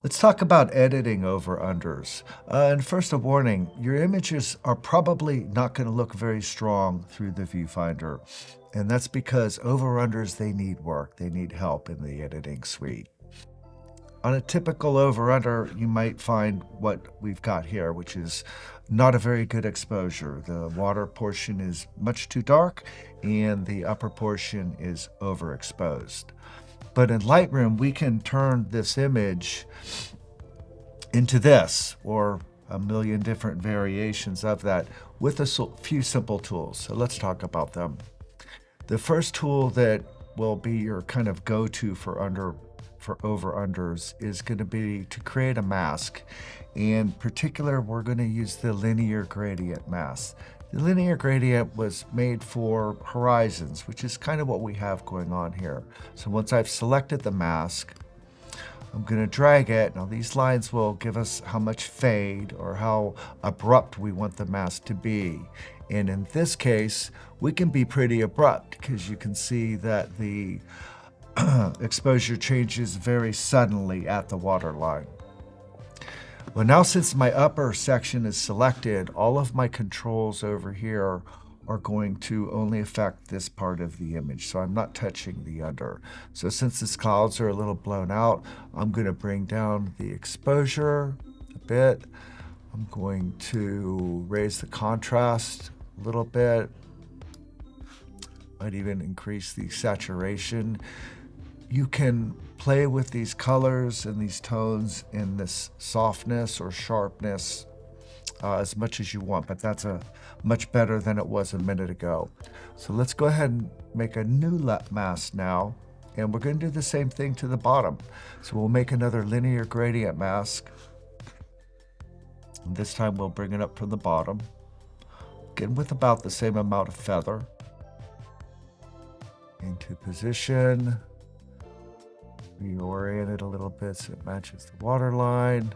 Let's talk about editing over-unders. And first, a warning, your images are probably not going to look very strong through the viewfinder. And that's because over-unders, they need work. They need help in the editing suite. On a typical over-under, you might find what we've got here, which is not a very good exposure. The water portion is much too dark, and the upper portion is overexposed. But in Lightroom, we can turn this image into this, or a million different variations of that, with a few simple tools. So let's talk about them. The first tool that will be your kind of go-to for over-unders is going to be to create a mask. In particular, we're going to use the linear gradient mask. The linear gradient was made for horizons, which is kind of what we have going on here. So once I've selected the mask, I'm going to drag it. Now these lines will give us how much fade or how abrupt we want the mask to be. And in this case, we can be pretty abrupt because you can see that the exposure changes very suddenly at the waterline. Well, now since my upper section is selected, all of my controls over here are going to only affect this part of the image, so I'm not touching the under. So since these clouds are a little blown out, I'm going to bring down the exposure a bit. I'm going to raise the contrast a little bit. Might even increase the saturation. You can play with these colors and these tones in this softness or sharpness as much as you want, but that's much better than it was a minute ago. So let's go ahead and make a new mask now, and we're going to do the same thing to the bottom. So we'll make another linear gradient mask. And this time we'll bring it up from the bottom, again with about the same amount of feather. Into position. Reorient it a little bit so it matches the waterline.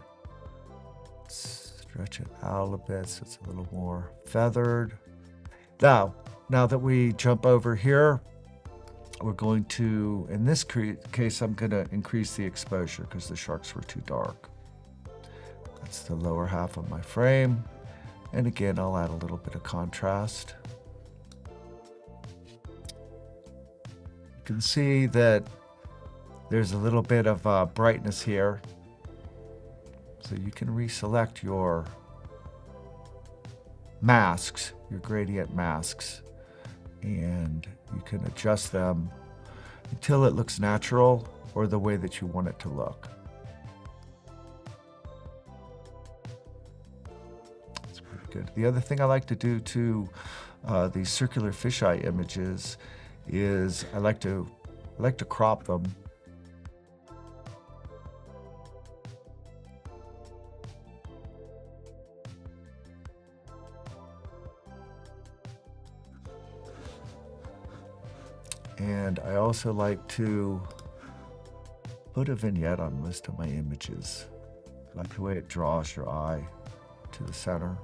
Stretch it out a bit so it's a little more feathered. Now that we jump over here, we're going to, in this case, I'm going to increase the exposure because the sharks were too dark. That's the lower half of my frame. And again, I'll add a little bit of contrast. You can see that there's a little bit of brightness here. So you can reselect your masks, your gradient masks, and you can adjust them until it looks natural or the way that you want it to look. That's pretty good. The other thing I like to do to these circular fisheye images is I like to crop them. And I also like to put a vignette on most of my images. I like the way it draws your eye to the center.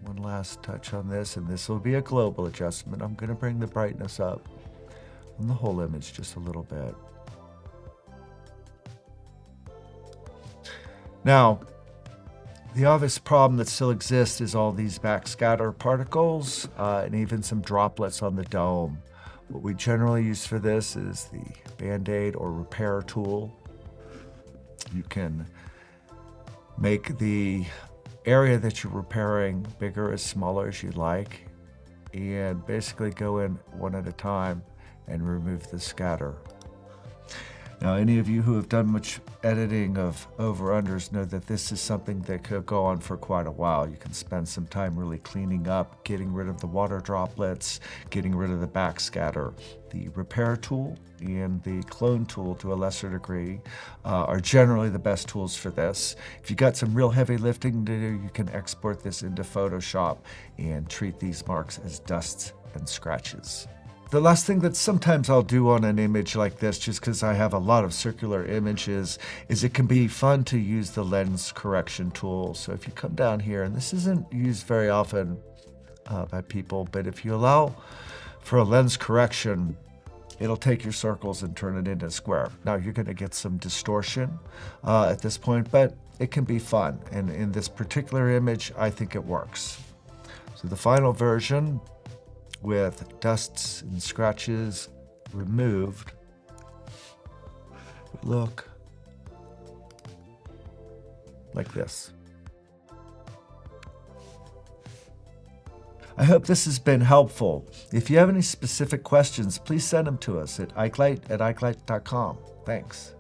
One last touch on this, and this will be a global adjustment. I'm going to bring the brightness up on the whole image just a little bit. Now, the obvious problem that still exists is all these backscatter particles and even some droplets on the dome. What we generally use for this is the Band-Aid or repair tool. You can make the area that you're repairing bigger as smaller as you like, and basically go in one at a time and remove the scatter. Now, any of you who have done much editing of over-unders know that this is something that could go on for quite a while. You can spend some time really cleaning up, getting rid of the water droplets, getting rid of the backscatter. The repair tool and the clone tool, to a lesser degree, are generally the best tools for this. If you got some real heavy lifting to do, you can export this into Photoshop and treat these marks as dusts and scratches. The last thing that sometimes I'll do on an image like this, just because I have a lot of circular images, is it can be fun to use the lens correction tool. So if you come down here, and this isn't used very often by people, but if you allow for a lens correction, it'll take your circles and turn it into a square. Now you're going to get some distortion at this point, but it can be fun. And in this particular image, I think it works. So the final version with dusts and scratches removed, look like this. I hope this has been helpful. If you have any specific questions, please send them to us at ikelite@ikelite.com. Thanks.